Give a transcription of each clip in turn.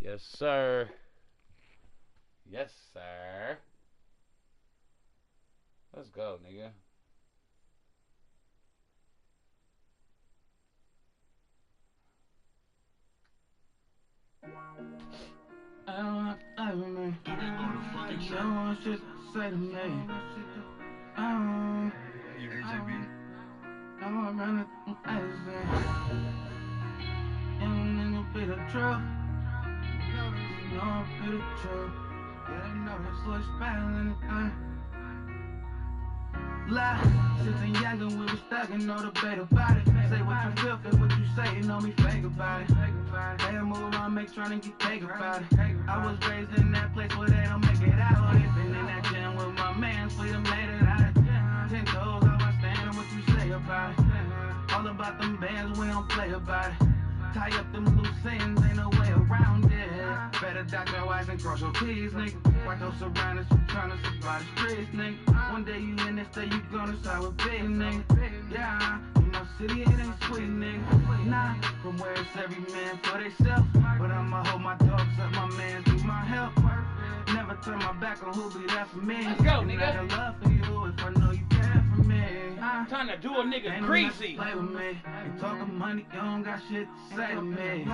Yes, sir. Yes, sir. Let's go, nigga. I don't want to live with me. She don't want shit to say to me. I don't want to run it from everything. Young nigga be the truth. You know I be the truth. Yeah, they know this voice better than anything. Lie, 16 young and we was stuck and no debate about it. Say what you feel, feel what you say, you know me fake about it. They a move around, make trying to get cake about it. I was raised in that place where they don't make it out. They been in that gym with my mans, we done made it out. 10 toes, how I stand and what you say about it. All about them bands, we don't play about it. Tie up them loose ends, ain't no way around it. Better dot your I's and cross your T's, nigga. Watch those surroundings, you tryna survive the streets, nigga. One day you in this day, you gonna side with big, nigga. Yeah, in my city it ain't sweet, nigga. Nah, from where it's every man for theyself. But I'ma hold my dogs up, my man do my help. Never turn my back on who be there for me. Let's go, and nigga. I got love for you if I know you care for me. Trying to do a nigga greasy. Play with me. You talking money, you don't got shit to say to me.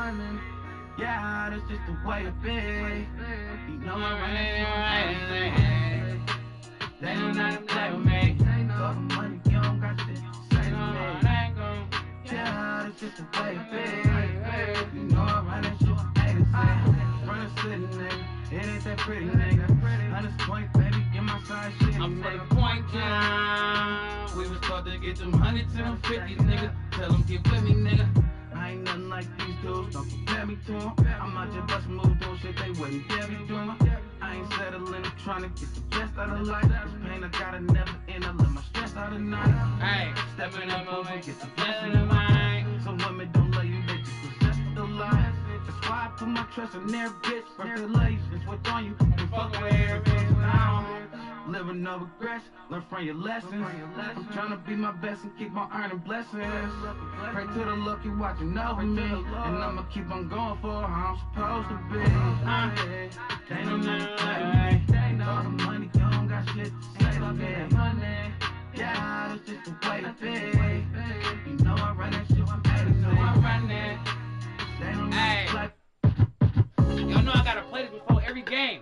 Yeah, that's just the way it be. You know I run that shit. They don't know how to play with me. Talking money, you don't got shit to say to me. Yeah, that's just the way it be. You know I run that shit from A to Z. Run a city, nigga. It ain't that pretty, nigga. 100 point, baby, get my side shit. I'm from the point down. We was taught to get them 100s and 50s, nigga. Tell them get with me, nigga. I ain't nothing like these dudes, don't compare me to them. I'm out here bustin' moves, doing shit they wouldn't dare be doing. I ain't settling, I'm trying to get the best out of life. This pain I gotta never end, I let my stress out at night. Hey, Stepping up over, get the blessing in mind. Some women don't love you, they just possess the lie. That's why I put my trust in their bitch. Relations, what's on you, and fuck with every bitch now. Living no regrets, learn from your lessons. I'm trying to be my best and keep on earning blessings. Pray to the lucky watching over me, and I'ma keep on going for how I'm supposed to be. They don't know me. All the money, you don't got shit to say to me. Yeah, that's just the way it be. You know I run that shit from A to Z. I run that. They don't know like. Y'all know I gotta play this before every game.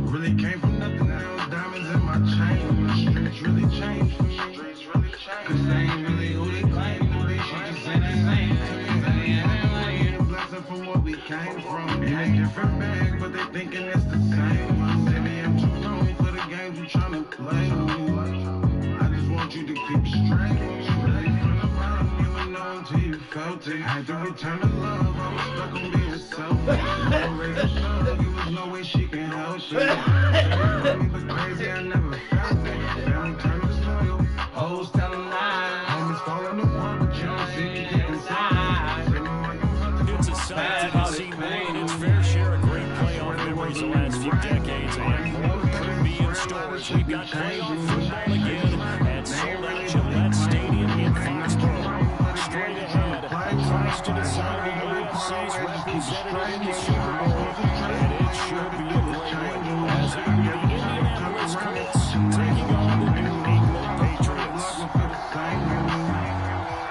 Really came from nothing, now diamonds in my chain. The streets really changed for me. Cause they ain't really who they claim to be. She just ain't the same to me. Ain't a blessing from what we came from. In a different bag, but they thinking it's the same. Maybe I'm too grown for the games you tryna play. I just want you to keep straight. Really from the bottom, you would know until you felt it. Had to return the love, I was stuck on being selfish. No razor sharp, there was no way she can help it. Me was crazy, I never felt it. Down turn disloyal, hoes telling lies. Homies falling apart, but you don't see me deep inside. It's a sight to see more than its fair share of great playoff memories the last few decades, and more could be in store as we've got playoff football again at sold-out Gillette Stadium in Foxborough. Straight ahead, tries to decide the AFC's representative in the Super Bowl, and it should be a great one, as it will be the Indianapolis Colts taking on the New England Patriots.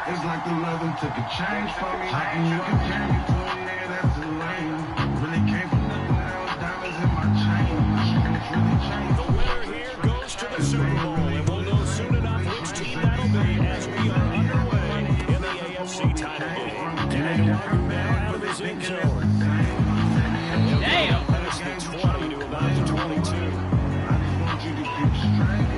It's like the love and took a change from me. How can you compare me to a nigga that's a lame? Really came from nothing, now diamonds in my chain. My streets really changed. The winner here goes to the Super Bowl, and we'll know soon enough which team that'll be as we are underway in the AFC title game. And welcome back out of his end zone. Damn! That's the 20 to about the 22. I just want you to keep straight.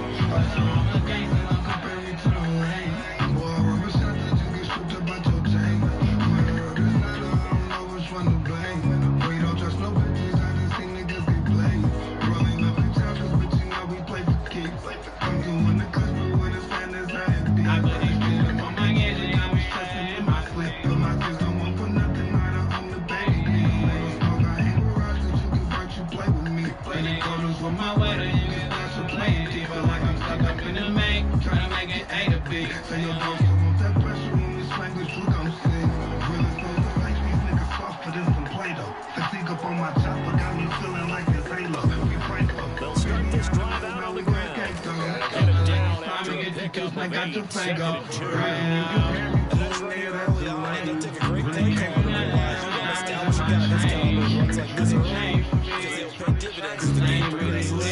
of got 8, your second finger and 2. And that's right here early on. It doesn't take a great play caller to realize you got to establish a guy of his caliber runs like this early because they'll pay dividends as the game progresses.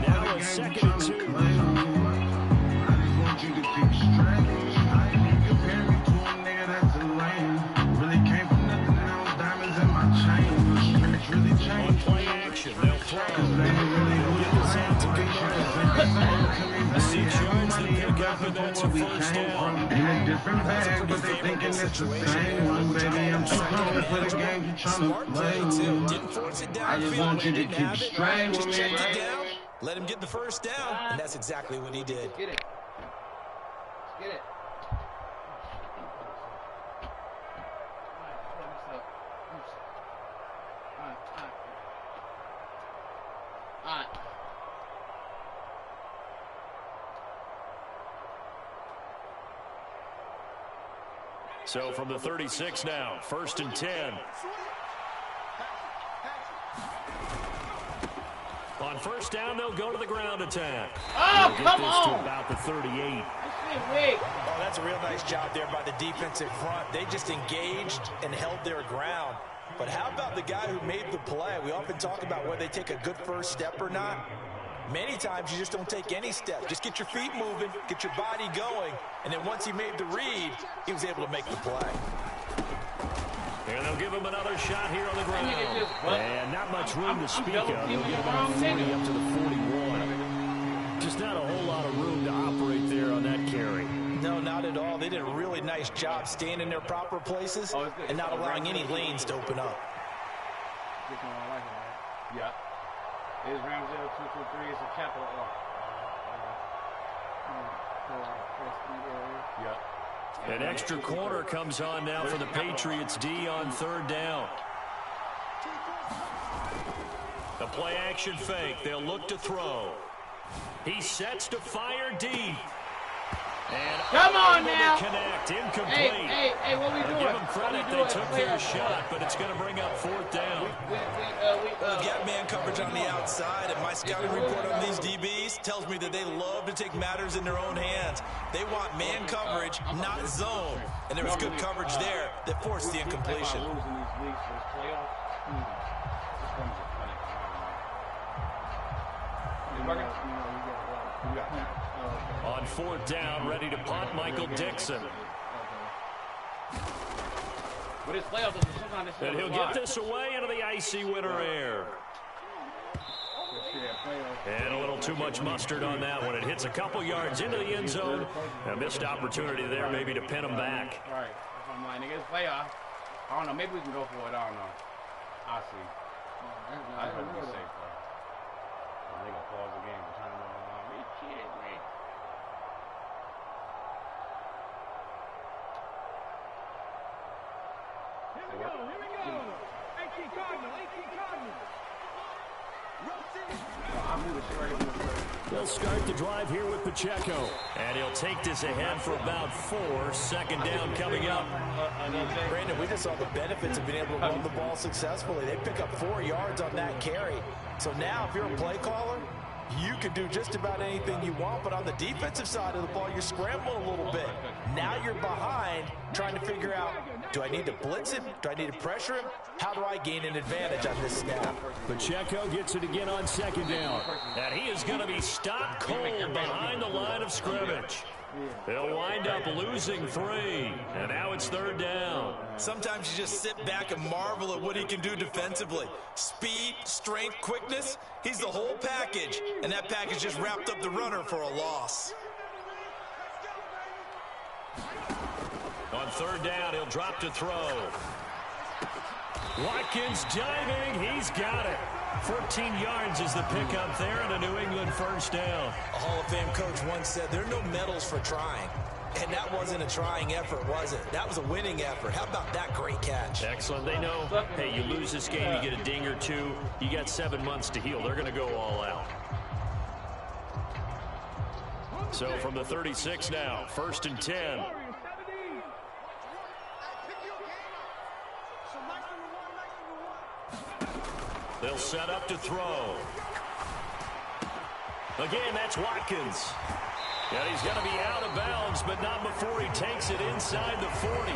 Now it's second and 2. On play action, they'll throw. Get this out to Kamara. 6 yards to pick up, and that's a first down. Smart play, too. Didn't force it downfield when he didn't have it. Just checked it down, let him get the first down, and that's exactly what he did. Get it. Get it. So from the 36 now, 1st and 10. On 1st down, they'll go to the ground attack. Oh, come on! To about the 38. Oh, that's a real nice job there by the defensive front. They just engaged and held their ground. But how about the guy who made the play? We often talk about whether they take a good first step or not. Many times you just don't take any step. Just get your feet moving, get your body going, and then once he made the read, he was able to make the play. And they'll give him another shot here on the ground. And not much room to speak of. They'll get about 40 up to the 41. Just not a whole lot of room to operate there on that carry. No, not at all. They did a really nice job staying in their proper places and not allowing any lanes to open up. Yeah. It is round 0223. It's a capital R. Yeah. An extra corner comes on now for the Patriots D on 3rd down. The play action fake. They'll look to throw. He sets to fire deep. And come on now. Connect. Incomplete. Hey, what we doing? Give them credit. They took their shot, but it's going to bring up 4th down. We get man coverage on the outside, and my scouting report on these DBs tells me that they love to take matters in their own hands. They want man coverage, not zone. And there was good coverage there that forced the incompletion. On 4th down, ready to punt, Michael Dixon. And he'll get this away into the icy winter air. And a little too much mustard on that one. It hits a couple yards into the end zone. A missed opportunity there maybe to pin him back. Right. I'm like, nigga, it's playoff. I don't know. Maybe we can go for it. I don't know. I'll see. I just hope to be safe, bro. They gonna pause the game and turn it over. We kidding me. Here we go. 18 Cardinal. They'll start the drive here with Pacheco. And he'll take this ahead for about 4. 2nd down coming up. Brandon, we just saw the benefits of being able to run the ball successfully. They pick up 4 yards on that carry. So now if you're a play caller, you can do just about anything you want, but on the defensive side of the ball, you're scrambling a little bit. Now you're behind, trying to figure out, do I need to blitz him? Do I need to pressure him? How do I gain an advantage on this snap? Pacheco gets it again on 2nd down. And he is going to be stopped cold behind the line of scrimmage. They'll wind up losing 3, and now it's 3rd down. Sometimes you just sit back and marvel at what he can do defensively. Speed, strength, quickness, he's the whole package, and that package just wrapped up the runner for a loss. On 3rd down, he'll drop to throw. Watkins diving, he's got it. 14 yards is the pickup there, and a New England 1st down. A Hall of Fame coach once said, there are no medals for trying. And that wasn't a trying effort, was it? That was a winning effort. How about that great catch? Excellent. They know, hey, you lose this game, you get a ding or 2. You got 7 months to heal. They're going to go all out. So from the 36 now, 1st and 10. They'll set up to throw. Again, that's Watkins. Yeah, he's going to be out of bounds, but not before he takes it inside the 40.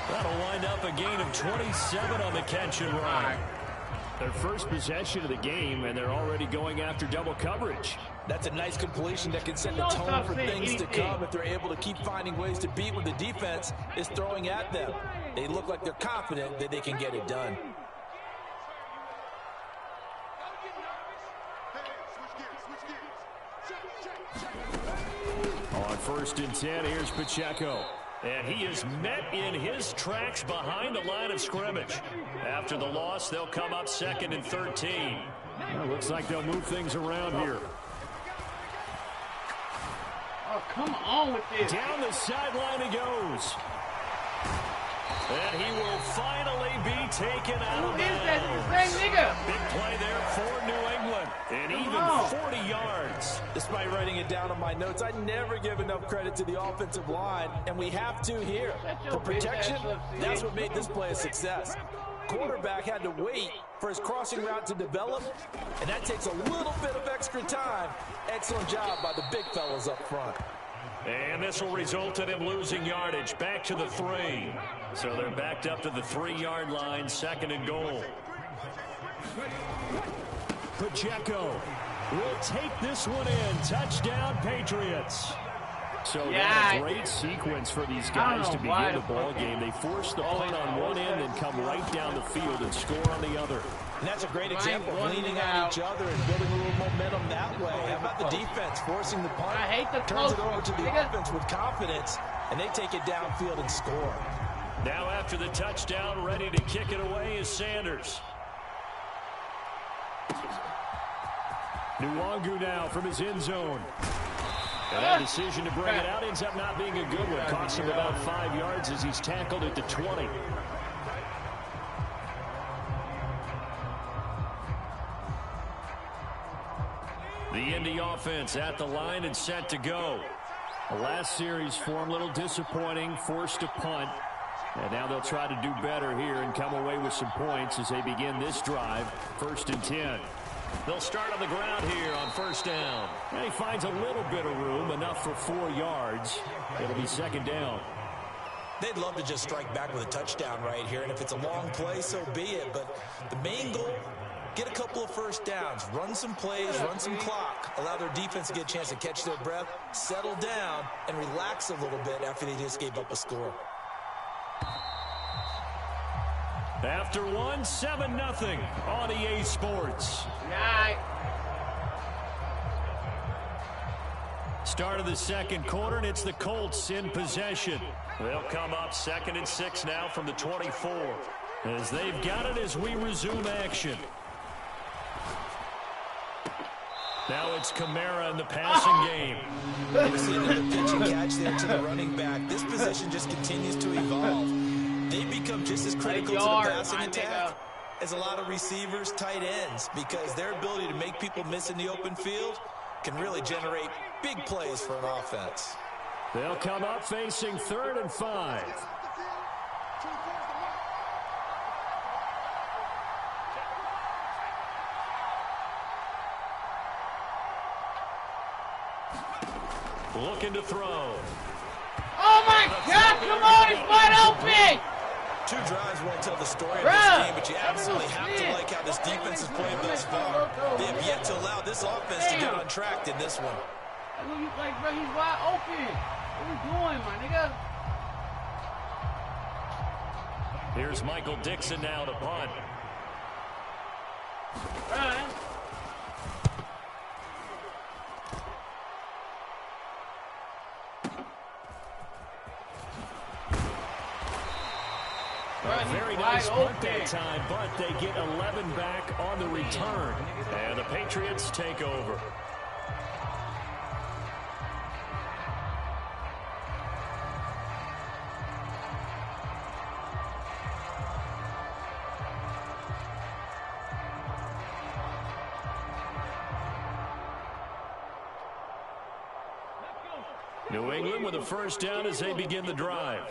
That'll wind up a gain of 27 on the catch and run. Their first possession of the game, and they're already going after double coverage. That's a nice completion that can set the tone for things to come if they're able to keep finding ways to beat what the defense is throwing at them. They look like they're confident that they can get it done. On 1st and 10, here's Pacheco. And he is met in his tracks behind the line of scrimmage. After the loss, they'll come up 2nd and 13. Well, looks like they'll move things around here. Oh, come on with this. Down the sideline he goes. And he will finally be taken out of bounds. Who is that? It's the same nigga. Big play there for New England. And even 40 yards. Despite writing it down on my notes, I never give enough credit to the offensive line, and we have to here. The protection, that's what made this play a success. Quarterback had to wait for his crossing route to develop, and that takes a little bit of extra time. Excellent job by the big fellas up front. And this will result in him losing yardage back to the 3. So they're backed up to the 3-yard line, 2nd and goal. Pacheco will take this one in. Touchdown, Patriots. So Yeah, what a great sequence for these guys to begin the ball game. They force the punt on one end and come right down the field and score on the other. And that's a great example of leaning on each other and building a little momentum that way. How about the defense forcing the punt? I hate the turns it over close to the nigga. offense with confidence, and they take it downfield and score. Now after the touchdown, ready to kick it away is Sanders. Nwangu now from his end zone. And that decision to bring it out ends up not being a good one. Costs him about 5 yards as he's tackled at the 20. The Indy offense at the line and set to go. The last series for him, a little disappointing, forced a punt. And now they'll try to do better here and come away with some points as they begin this drive. 1st and 10. They'll start on the ground here on 1st down. And he finds a little bit of room, enough for 4 yards. It'll be 2nd down. They'd love to just strike back with a touchdown right here, and if it's a long play, so be it. But the main goal, get a couple of 1st downs, run some plays, run some clock, allow their defense to get a chance to catch their breath, settle down, and relax a little bit after they just gave up a score. After one, 7-0 on EA Sports. Start of the 2nd quarter, and it's the Colts in possession. They'll come up 2nd and 6 now from the 24. As they've got it as we resume action. Now it's Kamara in the passing game. We see another pitch and catch there to the running back. This position just continues to evolve. They become just as critical to the passing attack as a lot of receivers, tight ends, because their ability to make people miss in the open field can really generate big plays for an offense. They'll come up facing 3rd and 5. Looking to throw. Oh my God, come on, he's wide open! 2 drives won't tell the story of this game, but you absolutely have to like how this defense is playing thus far. They have yet to allow this offense to get on track in this one. Like, bro, he's wide open. What are you doing, my nigga? Here's Michael Dixon now to punt. Run. Very nice punt that time, but they get 11 back on the return. And the Patriots take over. New England with a 1st down as they begin the drive.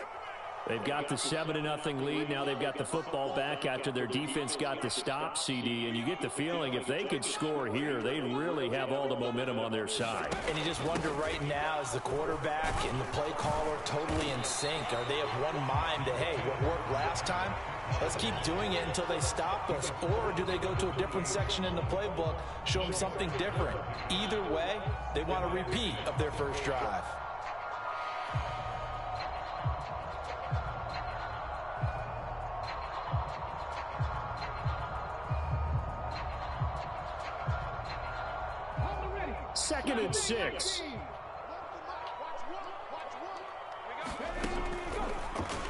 They've got the 7-0 lead. Now they've got the football back after their defense got the stop, CD. And you get the feeling if they could score here, they'd really have all the momentum on their side. And you just wonder right now, is the quarterback and the play caller totally in sync? Are they of one mind that, hey, what worked last time, let's keep doing it until they stop us? Or do they go to a different section in the playbook, show them something different? Either way, they want a repeat of their first drive. Second and 6.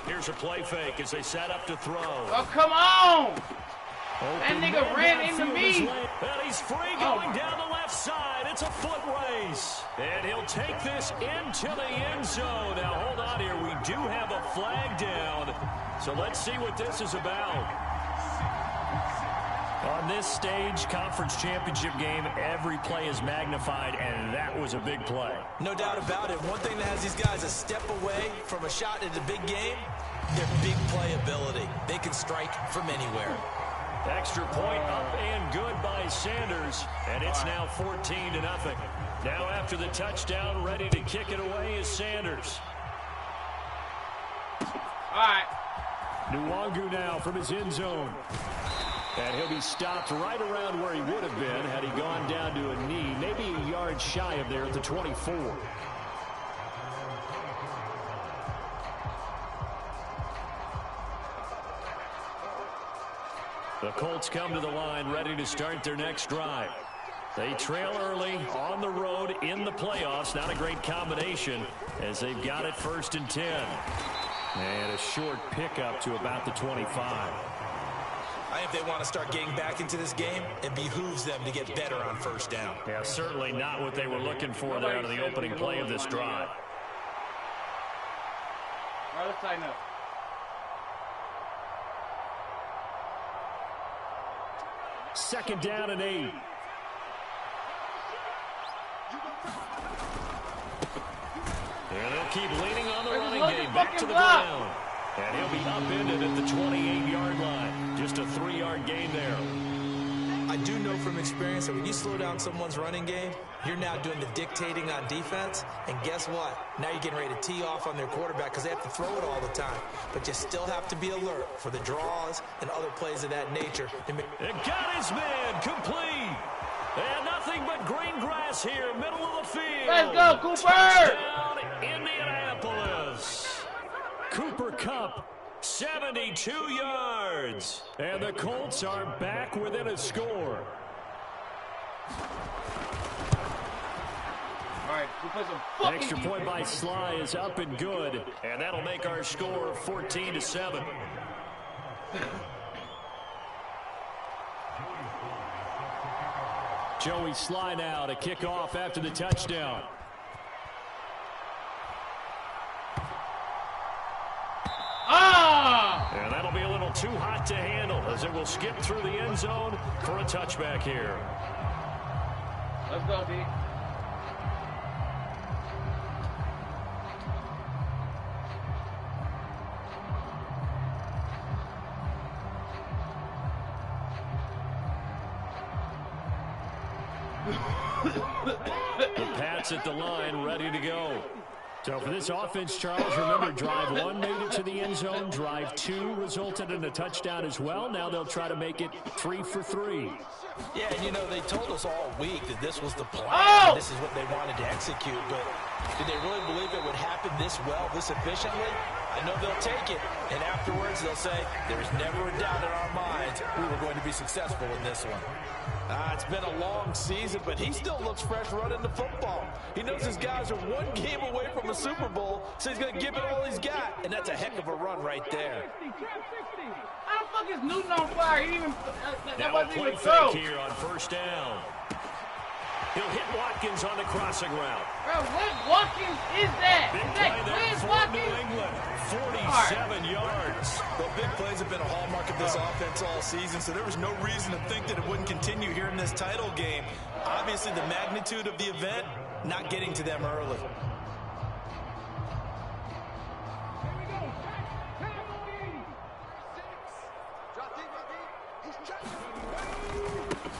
Here's a play fake as they set up to throw. Oh, come on! That nigga ran into me. And he's free going down the left side. It's a foot race. And he'll take this into the end zone. Now, hold on here. We do have a flag down. So let's see what this is about. On this stage, conference championship game, every play is magnified, and that was a big play. No doubt about it. One thing that has these guys a step away from a shot at the big game, their big play ability. They can strike from anywhere. Extra point up and good by Sanders, and it's now 14-0. Now after the touchdown, ready to kick it away is Sanders. All right. Nwangu now from his end zone. And he'll be stopped right around where he would have been had he gone down to a knee, maybe a yard shy of there at the 24. The Colts come to the line ready to start their next drive. They trail early on the road in the playoffs. Not a great combination as they've got it 1st and 10. And a short pickup to about the 25. I think they want to start getting back into this game. It behooves them to get better on 1st down. Yeah, certainly not what they were looking for there out of the opening play of this drive. All right, let's tighten up. Second down and 8. And they'll keep leaning on the running game back to the ground. And he'll be upended at the 28-yard line. Just a 3-yard gain there. I do know from experience that when you slow down someone's running game, you're now doing the dictating on defense. And guess what? Now you're getting ready to tee off on their quarterback because they have to throw it all the time. But you still have to be alert for the draws and other plays of that nature. It got his man complete. And nothing but green grass here, middle of the field. Let's go, Cooper! Touchdown, Indianapolis. Cooper Kupp, 72 yards. And the Colts are back within a score. All right, we play some fucking Extra point by Sly is up and good. And that'll make our score 14-7. Joey Sly now to kick off after the touchdown. And that'll be a little too hot to handle as it will skip through the end zone for a touchback here. Let's go, D. The Pats at the line, ready to go. So for this offense, Charles, remember, drive 1 made it to the end zone. Drive 2 resulted in a touchdown as well. Now they'll try to make it 3 for 3. Yeah, and you know, they told us all week that this was the plan. This is what they wanted to execute. But did they really believe it would happen this well, this efficiently? I know they'll take it. And afterwards, they'll say, there's never a doubt in our minds we were going to be successful in this one. It's been a long season, but he still looks fresh running the football. He knows his guys are 1 game away from a Super Bowl, so he's going to give it all he's got. And that's a heck of a run right there. How the fuck is Newton on fire? He even now a play fake here on 1st down. He'll hit Watkins on the crossing route. Bro, what Watkins is that? Big Is that play there for Watkins? New England. 47 yards. Well, big plays have been a hallmark of this offense all season, so there was no reason to think that it wouldn't continue here in this title game. Obviously, the magnitude of the event not getting to them early.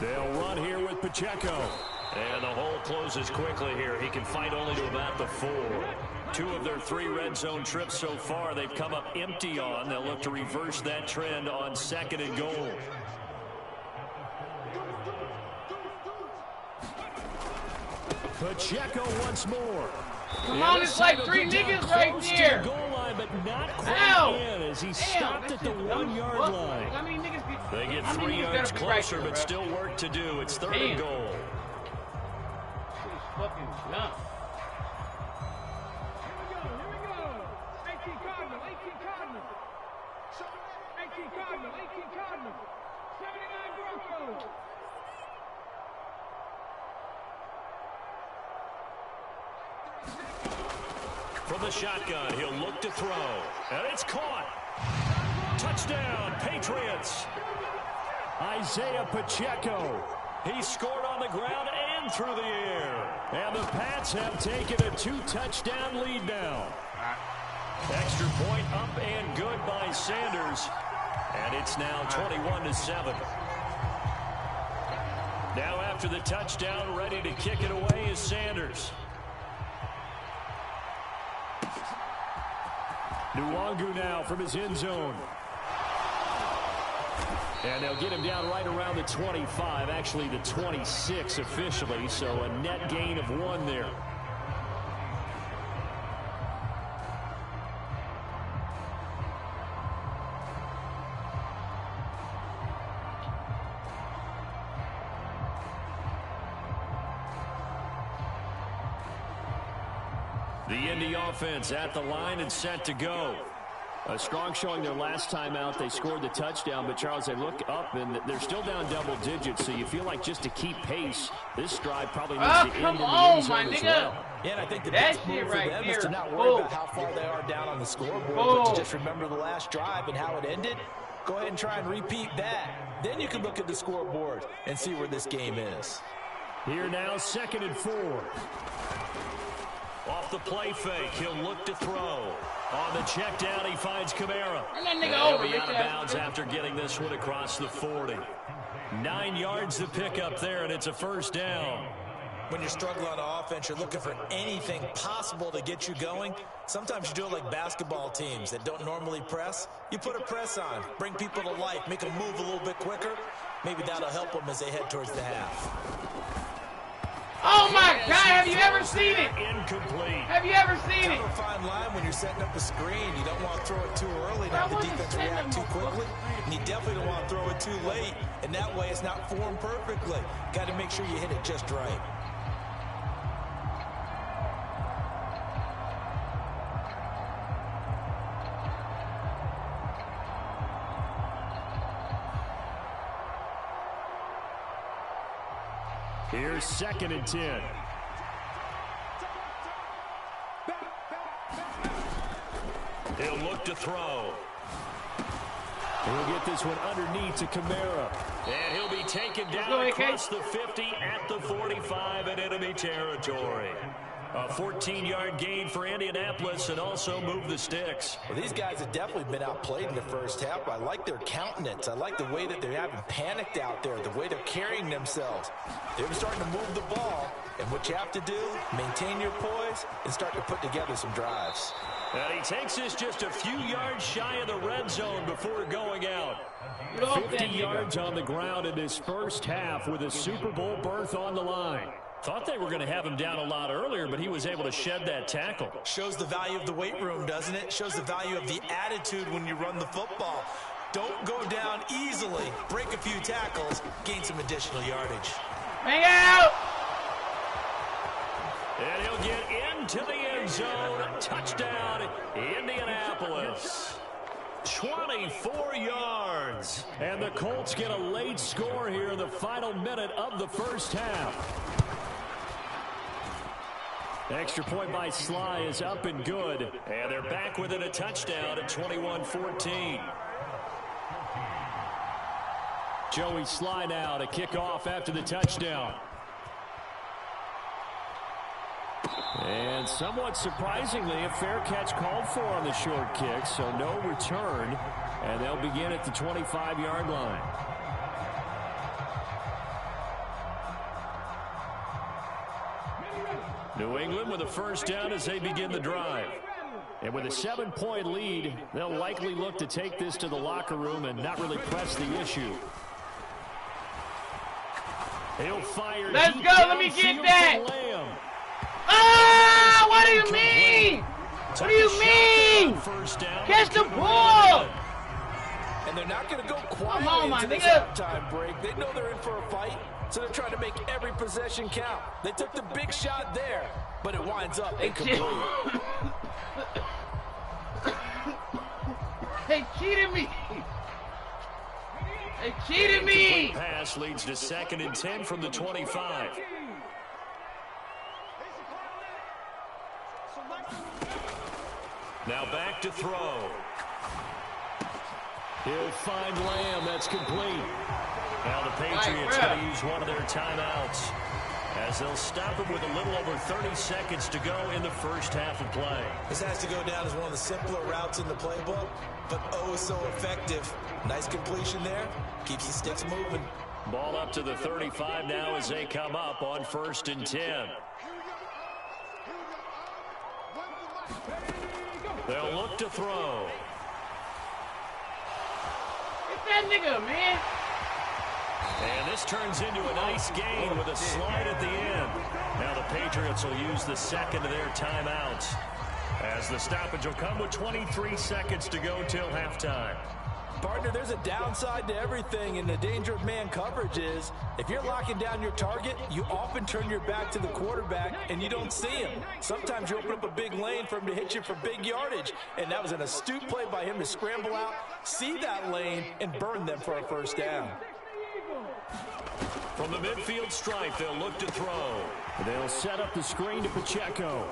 They'll run here with Pacheco. And the hole closes quickly here. He can fight only to about the 4. 2 of their 3 red zone trips so far they've come up empty on. They'll look to reverse that trend on 2nd and goal. Pacheco once more. Come on, it's like 3 niggas right there. Goal line, but not quite in as he stopped at the 1-yard line. How many niggas be, They get 3 yards closer, but still work to do. It's 3rd and goal. Fucking jump. Here we go. 18 Cardinal, 18 Cardinal. 18 Cardinal, 18 Cardinal. 79 Broncos. From the shotgun, he'll look to throw. And it's caught. Touchdown, Patriots. Isaiah Pacheco. He scored on the ground and through the air. And the Pats have taken a 2-touchdown lead now. Extra point up and good by Sanders. And it's now 21-7. Now after the touchdown, ready to kick it away is Sanders. Nwangu now from his end zone. And they'll get him down right around the 25, actually the 26 officially, so a net gain of 1 there. The Indy offense at the line and set to go. A strong showing their last time out. They scored the touchdown, but Charles, they look up and they're still down double digits, so you feel like just to keep pace, this drive probably needs to end in the end zone as well. Yeah, and I think the best move for them is to not worry about how far they are down on the scoreboard, but to just remember the last drive and how it ended. Go ahead and try and repeat that. Then you can look at the scoreboard and see where this game is. Here now, 2nd and 4. Off the play fake, he'll look to throw. On the check down, he finds Kamara. And he'll be out of bounds after getting this one across the 40. 9 yards to pick up there, and it's a 1st down. When you're struggling on offense, you're looking for anything possible to get you going. Sometimes you do it like basketball teams that don't normally press. You put a press on, bring people to life, make them move a little bit quicker. Maybe that'll help them as they head towards the half. Oh my God, have you ever seen it? Incomplete. Have you ever seen it? Kind of a fine line when you're setting up a screen. You don't want to throw it too early and have the defense react too quickly. And you definitely don't want to throw it too late. And that way it's not formed perfectly. Got to make sure you hit it just right. Here's 2nd and 10. He'll look to throw. He'll get this one underneath to Kamara. And he'll be taken down across the 50 at the 45 in enemy territory. A 14-yard gain for Indianapolis and also move the sticks. Well, these guys have definitely been outplayed in the first half. I like their countenance. I like the way that they haven't panicked out there, the way they're carrying themselves. They're starting to move the ball, and what you have to do, maintain your poise and start to put together some drives. And he takes this just a few yards shy of the red zone before going out. 50 yards on the ground in this first half with a Super Bowl berth on the line. Thought they were going to have him down a lot earlier, but he was able to shed that tackle. Shows the value of the weight room, doesn't it? Shows the value of the attitude when you run the football. Don't go down easily. Break a few tackles, gain some additional yardage. Hang out! And he'll get into the end zone. Touchdown, Indianapolis. 24 yards. And the Colts get a late score here in the final minute of the first half. Extra point by Sly is up and good. And they're back within a touchdown at 21-14. Joey Sly now to kick off after the touchdown. And somewhat surprisingly, a fair catch called for on the short kick, so no return. And they'll begin at the 25-yard line. New England with a first down as they begin the drive. And with a 7-point lead, they'll likely look to take this to the locker room and not really press the issue. He'll fire. Let's go. Let me get that. Ah, what do you mean? What do you mean? Catch the ball. And they're not going to go quietly into this halftime break. They know they're in for a fight, so they're trying to make every possession count. They took the big shot there, but it winds up incomplete. They cheated me. They cheated me. Pass leads to 2nd and 10 from the 25. Now back to throw. He'll find Lamb. That's complete. Now the Patriots going to use one of their timeouts as they'll stop him with a little over 30 seconds to go in the first half of play. This has to go down as one of the simpler routes in the playbook, but oh so effective. Nice completion there. Keeps the sticks moving. Ball up to the 35 now as they come up on 1st and 10. They'll look to throw. Get that nigga, man. And this turns into a nice gain with a slide at the end. Now the Patriots will use the 2nd of their timeouts as the stoppage will come with 23 seconds to go till halftime. Partner, there's a downside to everything, and the danger of man coverage is if you're locking down your target, you often turn your back to the quarterback and you don't see him. Sometimes you open up a big lane for him to hit you for big yardage, and that was an astute play by him to scramble out, see that lane, and burn them for a first down. From the midfield stripe, they'll look to throw. They'll set up the screen to Pacheco.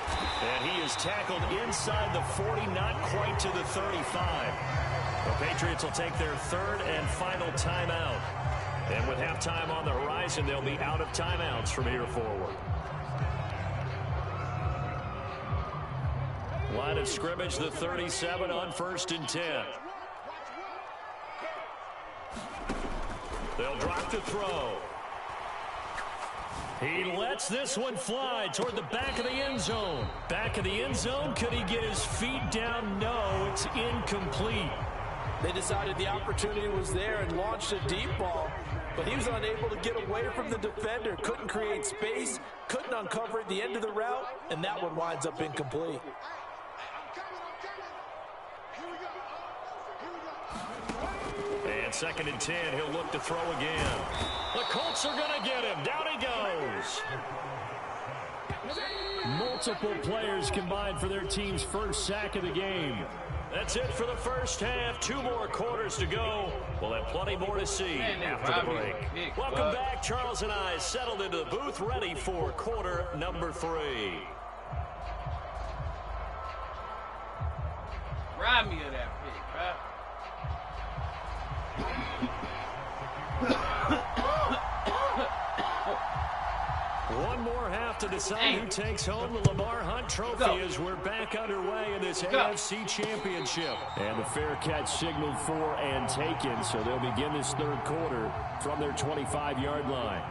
And he is tackled inside the 40, not quite to the 35. The Patriots will take their 3rd and final timeout. And with halftime on the horizon, they'll be out of timeouts from here forward. Line of scrimmage, the 37 on 1st and 10. They'll drop to throw. He lets this one fly toward the back of the end zone. Back of the end zone. Could he get his feet down? No, it's incomplete. They decided the opportunity was there and launched a deep ball, but he was unable to get away from the defender. Couldn't create space, couldn't uncover at the end of the route, and that one winds up incomplete. And 2nd and 10, he'll look to throw again. The Colts are going to get him. Down he goes. Multiple players combined for their team's first sack of the game. That's it for the first half. 2 more quarters to go. We'll have plenty more to see after the break. Welcome back. Charles and I settled into the booth, ready for quarter number 3. Rob me of that pick, right? One more half to decide who takes home the Lamar Hunt Trophy as we're back underway in this AFC Championship. And the fair catch signaled for and taken, so they'll begin this 3rd quarter from their 25-yard line.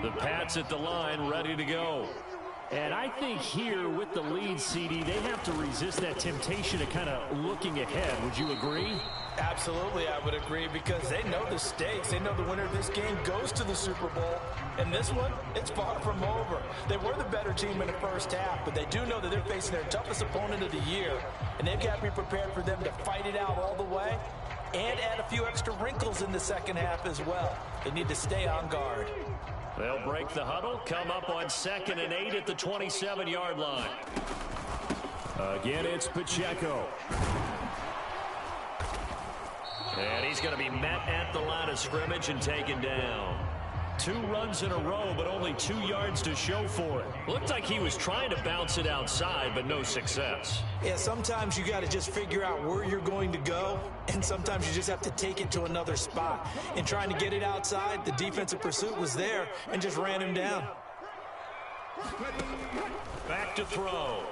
The Pats at the line, ready to go. And I think here with the lead, CD, they have to resist that temptation of kind of looking ahead. Would you agree? Absolutely, I would agree, because they know the stakes. They know the winner of this game goes to the Super Bowl. And this one, it's far from over. They were the better team in the first half, but they do know that they're facing their toughest opponent of the year. And they've got to be prepared for them to fight it out all the way and add a few extra wrinkles in the second half as well. They need to stay on guard. They'll break the huddle, come up on 2nd and 8 at the 27-yard line. Again, it's Pacheco. And he's going to be met at the line of scrimmage and taken down. 2 runs in a row, but only 2 yards to show for it. Looked like he was trying to bounce it outside, but no success. Yeah, sometimes you got to just figure out where you're going to go, and sometimes you just have to take it to another spot. In trying to get it outside, the defensive pursuit was there and just ran him down. Back to throw.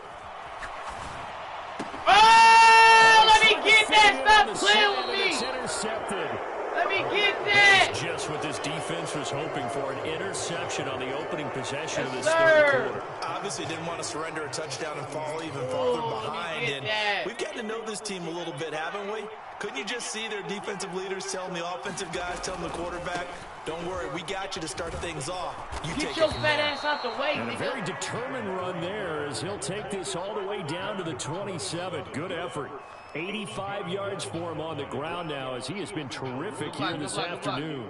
Oh, let me get that stuff playing with me. It's intercepted. Let me get that. Just what this defense was hoping for, an interception on the opening possession of this Yes, third sir. quarter. Obviously didn't want to surrender a touchdown and fall even farther behind. And we've gotten to know this team a little bit, haven't we? Couldn't you just see their defensive leaders telling the offensive guys, telling the quarterback, don't worry, we got you to start things off. You Get take your it from fat there. ass out the way, And a nigga. very determined run there as he'll take this all the way down to the 27. Good effort. 85 yards for him on the ground now as he has been terrific here this afternoon.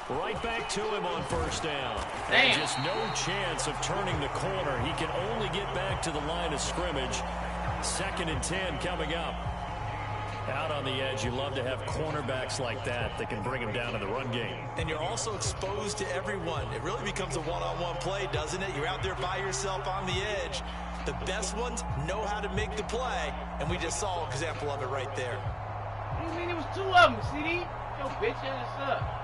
Right back to him on first down. And Damn. just no chance of turning the corner. He can only get back to the line of scrimmage. 2nd and 10 coming up. Out on the edge, you love to have cornerbacks like that that can bring him down in the run game. And you're also exposed to everyone. It really becomes a one-on-one play, doesn't it? You're out there by yourself on the edge. The best ones know how to make the play, and we just saw an example of it right there. What do you mean it was 2 of them, CD? Yo, bitch ass up.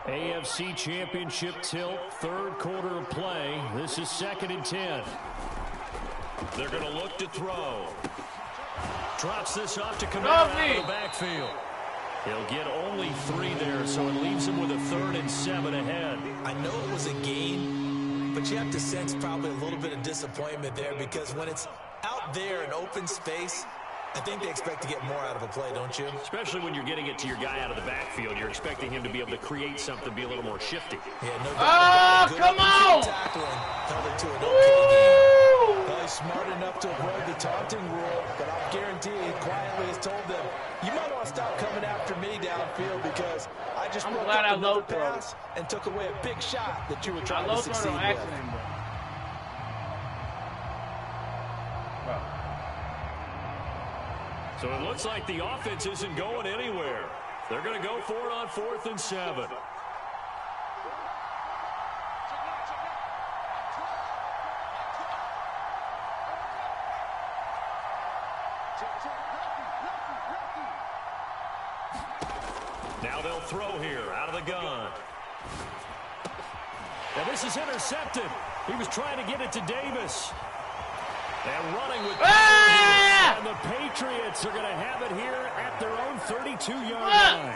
AFC Championship tilt, 3rd quarter of play. This is 2nd and 10. They're going to look to throw. Drops this off to Kamara out of the backfield. He'll get only 3 there, so it leaves him with a 3rd and 7 ahead. I know it was a gain, but you have to sense probably a little bit of disappointment there because when it's out there in open space, I think they expect to get more out of a play, don't you? Especially when you're getting it to your guy out of the backfield. You're expecting him to be able to create something, be a little more shifty. Yeah, no doubt. Oh, Good come on! tackling, held it to an okay game. Well, he's smart enough to avoid the taunting rule, but I'll guarantee he quietly has told them, you might want to stop coming after me downfield because I just I'm broke glad up I another low-throwed. pass and took away a big shot that you were I trying to low succeed throw on with. accident, bro. So it looks like the offense isn't going anywhere. They're going to go for it on 4th and 7. Now they'll throw here out of the gun. Now this is intercepted. He was trying to get it to Davis. And running with and the Patriots are going to have it here at their own 32-yard line.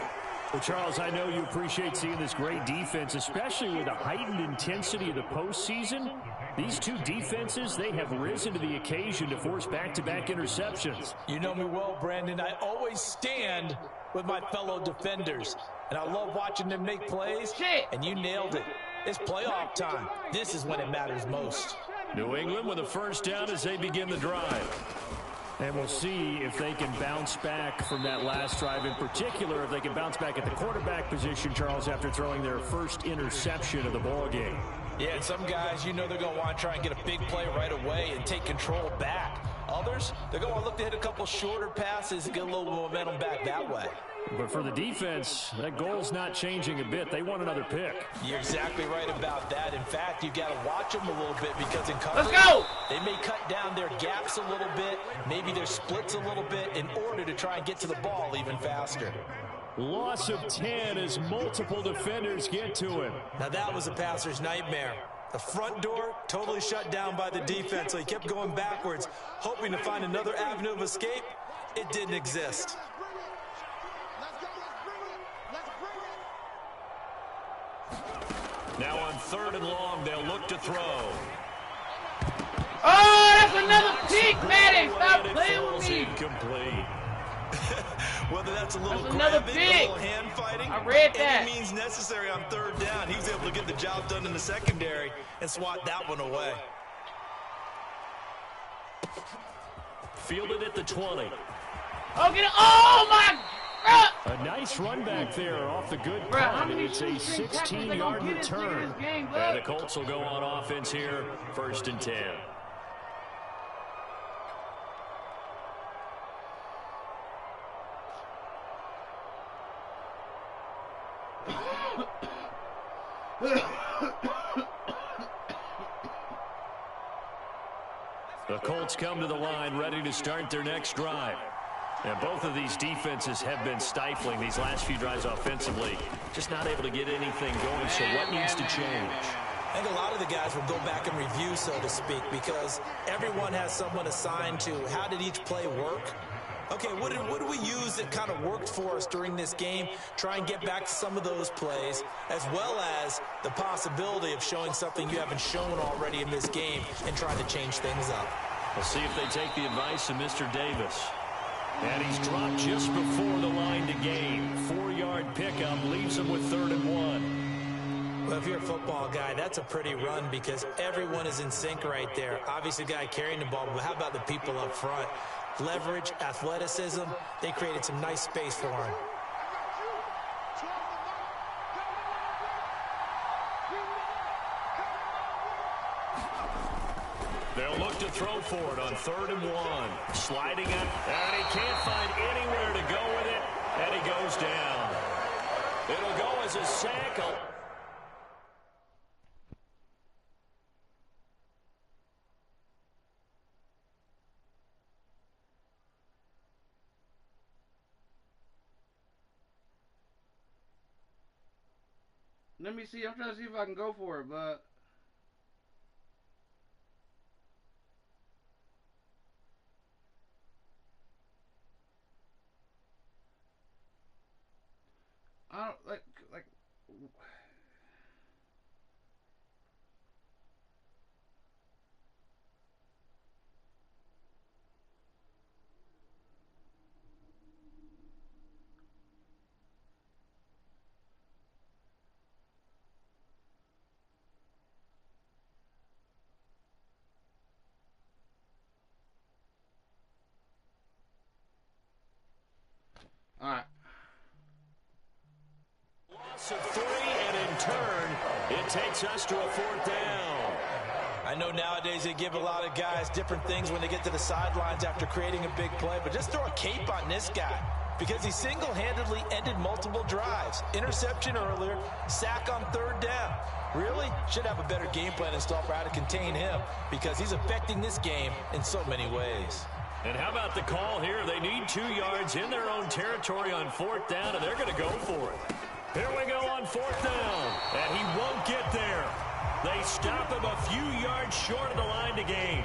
Well, Charles, I know you appreciate seeing this great defense, especially with the heightened intensity of the postseason. These two defenses, they have risen to the occasion to force back-to-back interceptions. You know me well, Brandon. I always stand with my fellow defenders, and I love watching them make plays, and you nailed it. It's playoff time. This is when it matters most. New England with a first down as they begin the drive. And we'll see if they can bounce back from that last drive. In particular, if they can bounce back at the quarterback position, Charles, after throwing their first interception of the ball game. Yeah, and some guys, you know they're going to want to try and get a big play right away and take control back. Others, they're going to look to hit a couple shorter passes and get a little momentum back that way. But for the defense, that goal's not changing a bit. They want another pick. You're exactly right about that. In fact, you've got to watch them a little bit because in coverage, Let's go! they may cut down their gaps a little bit, maybe their splits a little bit in order to try and get to the ball even faster. Loss of 10 as multiple defenders get to him. Now that was a passer's nightmare. The front door totally shut down by the defense, so he kept going backwards, hoping to find another avenue of escape. It didn't exist. Now on 3rd and long, they'll look to throw. Oh, that's another pick, Madden. Stop playing with me. Incomplete. Whether that's a little That's another grabbing, pick. a little hand fighting, I read that. any means necessary on 3rd down. He was able to get the job done in the secondary and swat that one away. Fielded at the 20. Oh, get it. Oh, my God. A nice run back there off the good Bruh, how punt. many It's a shooters and tackles they gonna 16-yard get this nigga return. this game, bud? And the Colts will go on offense here, 1st and 10. The Colts come to the line ready to start their next drive. And both of these defenses have been stifling these last few drives offensively. Just not able to get anything going, so what needs to change? I think a lot of the guys will go back and review, so to speak, because everyone has someone assigned to how did each play work. Okay, what did we use that kind of worked for us during this game? Try and get back to some of those plays, as well as the possibility of showing something you haven't shown already in this game and trying to change things up. We'll see if they take the advice of Mr. Davis. And he's dropped just before the line to gain. 4-yard pickup leaves him with 3rd and 1. Well, if you're a football guy, that's a pretty run because everyone is in sync right there. Obviously, the guy carrying the ball, but how about the people up front? Leverage, athleticism, they created some nice space for him. They'll look to throw for it on 3rd and 1. Sliding it, and he can't find anywhere to go with it, and he goes down. It'll go as a sack. Let me see. I'm trying to see if I can go for it, but I don't like. All right. Loss of 3, and in turn, it takes us to a 4th down. I know nowadays they give a lot of guys different things when they get to the sidelines after creating a big play, but just throw a cape on this guy because he single-handedly ended multiple drives. Interception earlier, sack on 3rd down. Really? Should have a better game plan installed for how to contain him because he's affecting this game in so many ways. And how about the call here? They need 2 yards in their own territory on 4th down, and they're going to go for it. Here we go on 4th down, and he won't get there. They stop him a few yards short of the line to gain.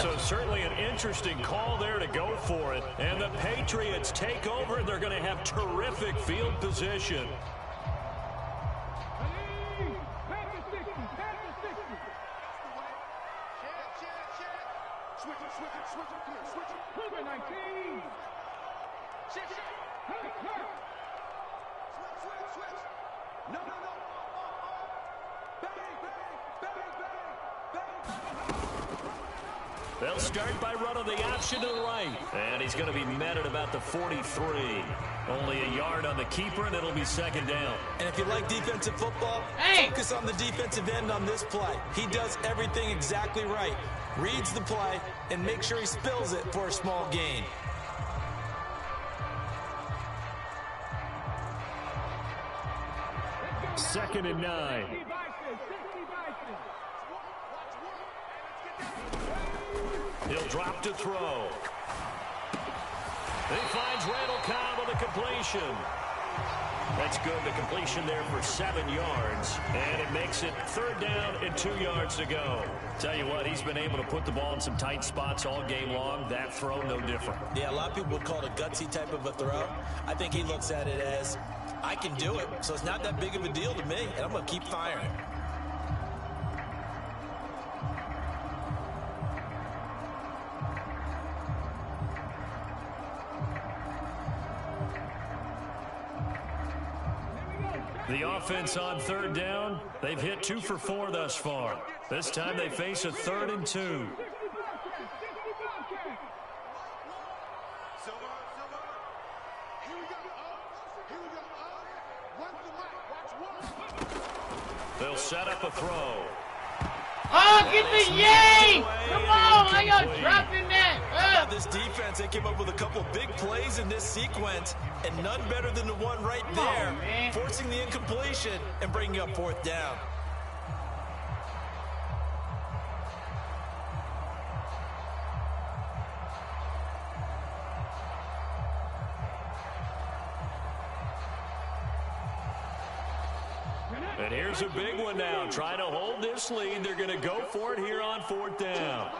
So certainly an interesting call there to go for it. And the Patriots take over, and they're going to have terrific field position. They'll start by running the option to the right. And he's going to be met at about the 43. Only a yard on the keeper, and it'll be 2nd down. And if you like defensive football, focus on the defensive end on this play. He does everything exactly right. Reads the play and makes sure he spills it for a small gain. Second and 9. He'll drop to throw. He finds Randall Cobb with a completion. That's good. The completion there for 7 yards. And it makes it 3rd down and 2 yards to go. Tell you what, he's been able to put the ball in some tight spots all game long. That throw, no different. Yeah, a lot of people would call it a gutsy type of a throw. I think he looks at it as, I can do it, so it's not that big of a deal to me, and I'm going to keep firing. The offense on 3rd down, they've hit 2 for 4 thus far. This time they face a 3rd and 2. They'll set up a throw. Oh, get the yay! Come on, I got dropped in that. This defense, they came up with a couple big plays in this sequence, and none better than the one right there, forcing the incompletion and bringing up 4th down. And here's a big one now. Trying to hold this lead. They're going to go for it here on 4th down.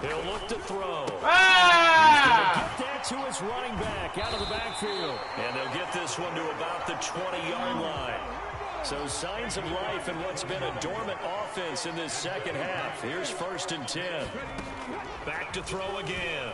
He'll look to throw. Ah! He's going to get that to his running back out of the backfield. And they'll get this one to about the 20-yard line. So signs of life in what's been a dormant offense in this second half. Here's 1st and 10. Back to throw again.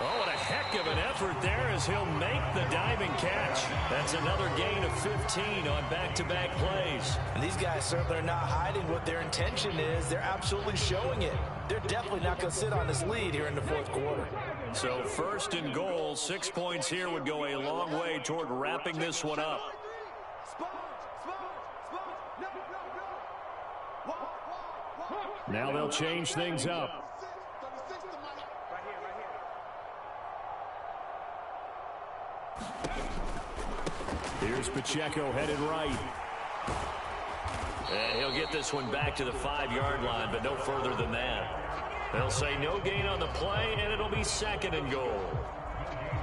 Oh, what a heck of an effort there as he'll make the diving catch. That's another gain of 15 on back-to-back plays. And these guys certainly are not hiding what their intention is. They're absolutely showing it. They're definitely not going to sit on this lead here in the 4th quarter. So 1st and goal, 6 points here would go a long way toward wrapping this one up. Now they'll change things up. Here's Pacheco headed right. And he'll get this one back to the 5-yard line, but no further than that. They'll say no gain on the play, and it'll be 2nd and goal.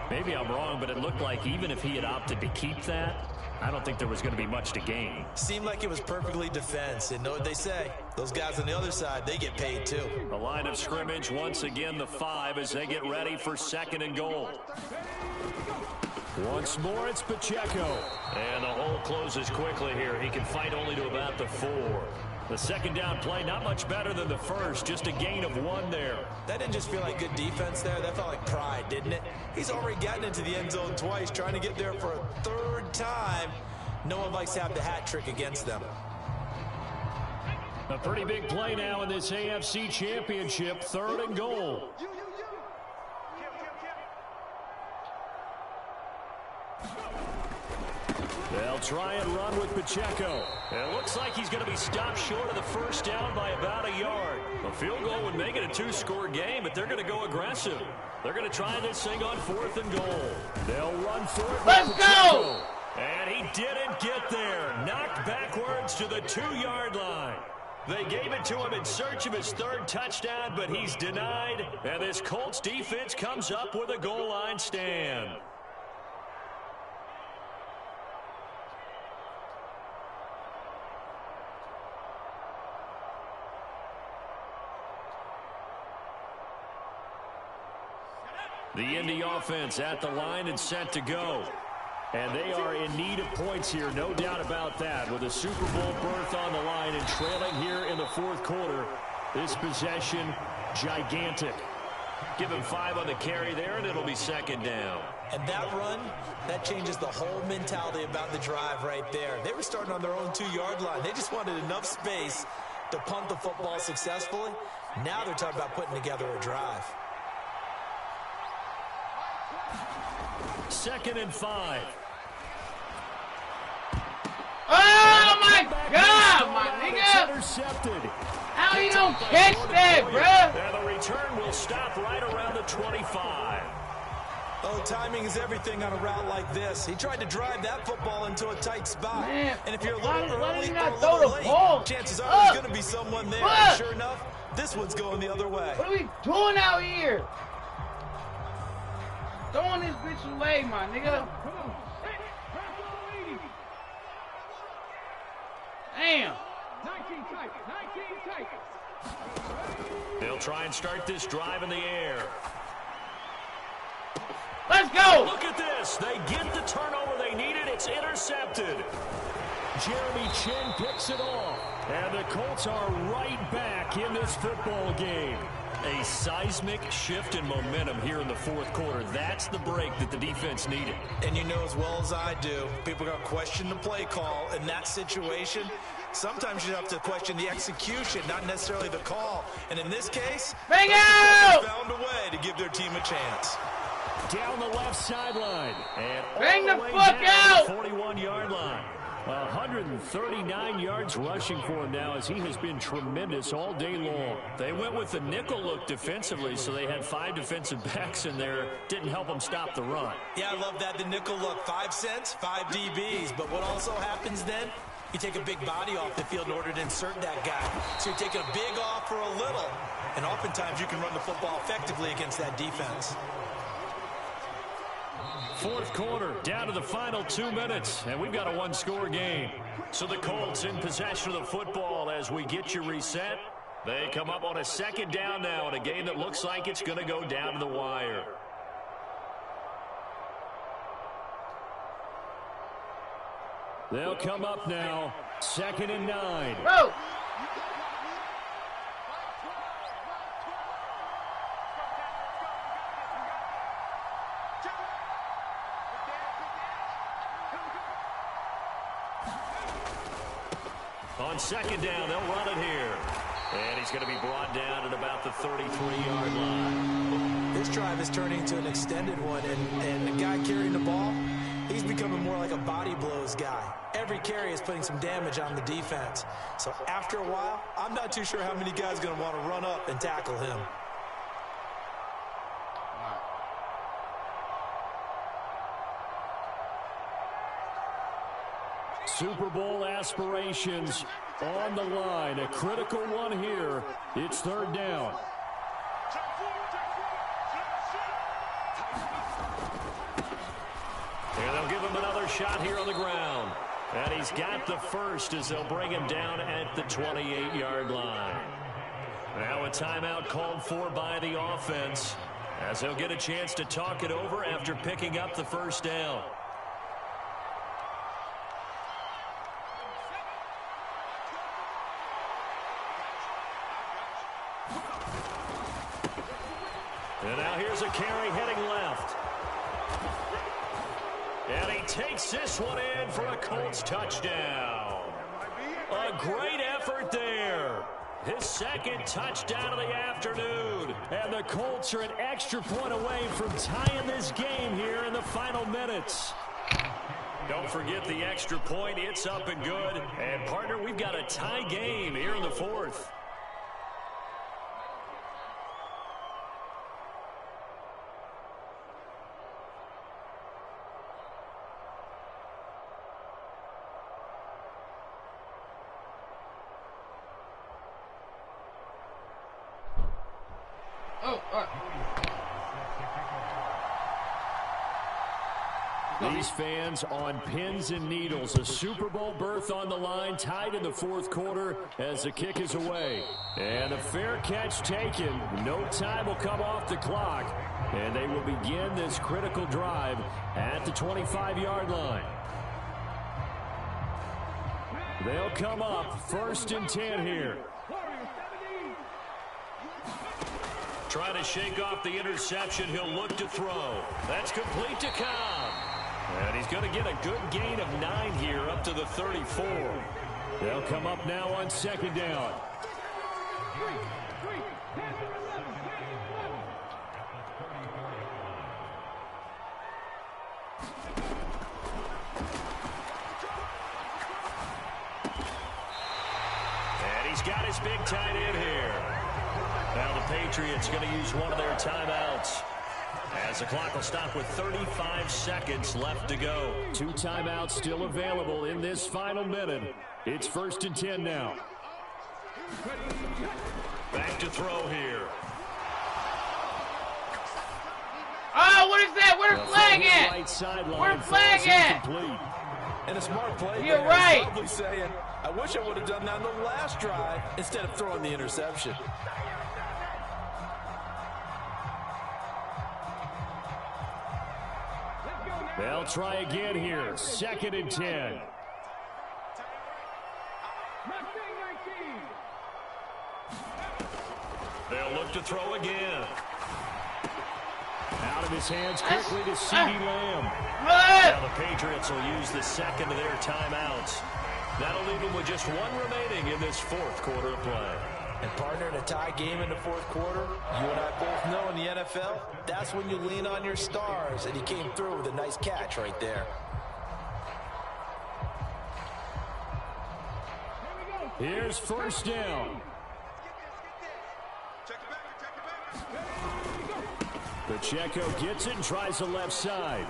Maybe I'm wrong, but it looked like even if he had opted to keep that, I don't think there was going to be much to gain. Seemed like it was perfectly defense. And know what they say? Those guys on the other side, they get paid too. The line of scrimmage, once again the 5 as they get ready for 2nd and goal. Once more, it's Pacheco. And the hole closes quickly here. He can fight only to about the 4. The 2nd down play, not much better than the first. Just a gain of 1 there. That didn't just feel like good defense there. That felt like pride, didn't it? He's already gotten into the end zone twice, trying to get there for a 3rd time. No one likes to have the hat trick against them. A pretty big play now in this AFC Championship. 3rd and goal. They'll try and run with Pacheco. It looks like he's going to be stopped short of the 1st down by about a yard. A field goal would make it a 2-score game, but they're going to go aggressive. They're going to try this thing on 4th and goal. They'll run for it. Let's go! And he didn't get there. Knocked backwards to the 2-yard line. They gave it to him in search of his 3rd touchdown, but he's denied. And this Colts defense comes up with a goal line stand. The Indy offense at the line and set to go. And they are in need of points here, no doubt about that. With a Super Bowl berth on the line and trailing here in the 4th quarter. This possession, gigantic. Give him 5 on the carry there, and it'll be 2nd down. And that run, that changes the whole mentality about the drive right there. They were starting on their own 2-yard line. They just wanted enough space to punt the football successfully. Now they're talking about putting together a drive. 2nd and 5. Oh my God, my nigga! Intercepted. How you don't catch that, bruh? And the return will stop right around the 25. Oh, timing is everything on a route like this. He tried to drive that football into a tight spot. Man, and if you're a why little did early he or not a throw little the late, ball? chances are there's going to be someone there. And sure enough, this one's going the other way. What are we doing out here? Throwing this bitch away, my nigga. Damn. 19 take. They'll try and start this drive in the air. Let's go. Look at this. They get the turnover they needed. It's intercepted. Jeremy Chin picks it off. And the Colts are right back in this football game. A seismic shift in momentum here in the 4th quarter. That's the break that the defense needed. And you know as well as I do, people are going to question the play call in that situation. Sometimes you have to question the execution, not necessarily the call. And in this case, Bang they out! found a way to give their team a chance. Down the left sideline. And Bang all the way fuck down out! the 41-yard line. 139 yards rushing for him now as he has been tremendous all day long. They went with the nickel look defensively, so they had 5 defensive backs in there. Didn't help them stop the run. Yeah, I love that. The nickel look, 5 cents, 5 DBs. But what also happens then, you take a big body off the field in order to insert that guy. So you're taking a big off for a little, and oftentimes you can run the football effectively against that defense. Fourth quarter, down to the final 2 minutes, and we've got a one-score game. So the Colts in possession of the football as we get you reset. They come up on a second down now in a game that looks like it's going to go down to the wire. They'll come up now, 2nd and 9. Bro. On second down, they'll run it here. And he's going to be brought down at about the 33-yard line. This drive is turning into an extended one, and the guy carrying the ball, he's becoming more like a body blows guy. Every carry is putting some damage on the defense. So after a while, I'm not too sure how many guys are going to want to run up and tackle him. Super Bowl aspirations on the line. A critical one here. It's 3rd down. And they'll give him another shot here on the ground. And he's got the first as they'll bring him down at the 28-yard line. Now a timeout called for by the offense as they'll get a chance to talk it over after picking up the first down. And now here's a carry heading left. And he takes this one in for a Colts touchdown. A great effort there. His 2nd touchdown of the afternoon. And the Colts are an extra point away from tying this game here in the final minutes. Don't forget the extra point. It's up and good. And, partner, we've got a tie game here in the 4th. These fans on pins and needles. A Super Bowl berth on the line, tied in the 4th quarter as the kick is away. And a fair catch taken. No time will come off the clock. And they will begin this critical drive at the 25-yard line. They'll come up 1st and 10 here. Trying to shake off the interception. He'll look to throw. That's complete to Cobb. And he's going to get a good gain of 9 here up to the 34. They'll come up now on 2nd down. And he's got his big tight end here. Now the Patriots going to use one of their timeouts, as the clock will stop with 35 seconds left to go. 2 timeouts still available in this final minute. It's 1st and 10 now. Back to throw here. Oh, what is that? Where's the flag at? Right, where's the flag at? And a smart play. You're right. Probably saying, I wish I would have done that on the last drive instead of throwing the interception. They'll try again here. 2nd and 10. They'll look to throw again. Out of his hands quickly to CeeDee Lamb. Now the Patriots will use the 2nd of their timeouts. That'll leave them with just 1 remaining in this 4th quarter of play. And partner, in a tie game in the 4th quarter, you and I both know in the NFL, that's when you lean on your stars, and he came through with a nice catch right there. Here's 1st down. Pacheco gets it and tries the left side.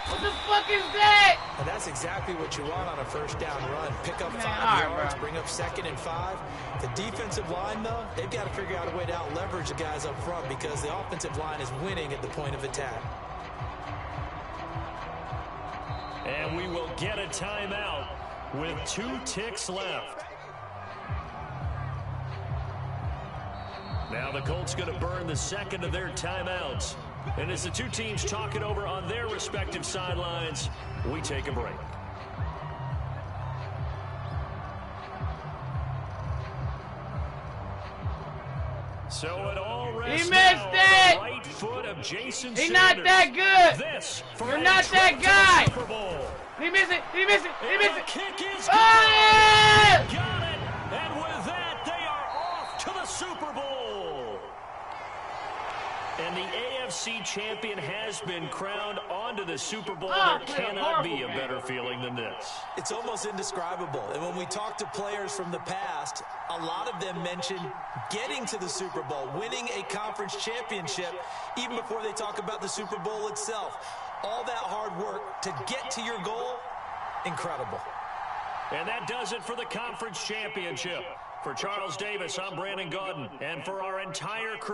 What the fuck is that? And that's exactly what you want on a first down run. Pick up 5 yards, bring up 2nd and 5. The defensive line, though, they've got to figure out a way to out-leverage the guys up front because the offensive line is winning at the point of attack. And we will get a timeout with 2 ticks left. Now the Colts going to burn the second of their timeouts. And as the 2 teams talk it over on their respective sidelines, we take a break. So it all rests He now missed on it! the right foot of Jason He's Sanders. not that good! This for You're a not trip that to the guy! Super Bowl. He missed it! He missed it! He And missed the it! kick is Ah! good. Got it. And with that, they are off to the Super Bowl. And the AFC champion has been crowned onto the Super Bowl. Oh, There cannot be a better feeling than this. It's almost indescribable. And when we talk to players from the past, a lot of them mention getting to the Super Bowl, winning a conference championship, even before they talk about the Super Bowl itself. All that hard work to get to your goal, incredible. And that does it for the conference championship. For Charles Davis, I'm Brandon Gaudin. And for our entire crew,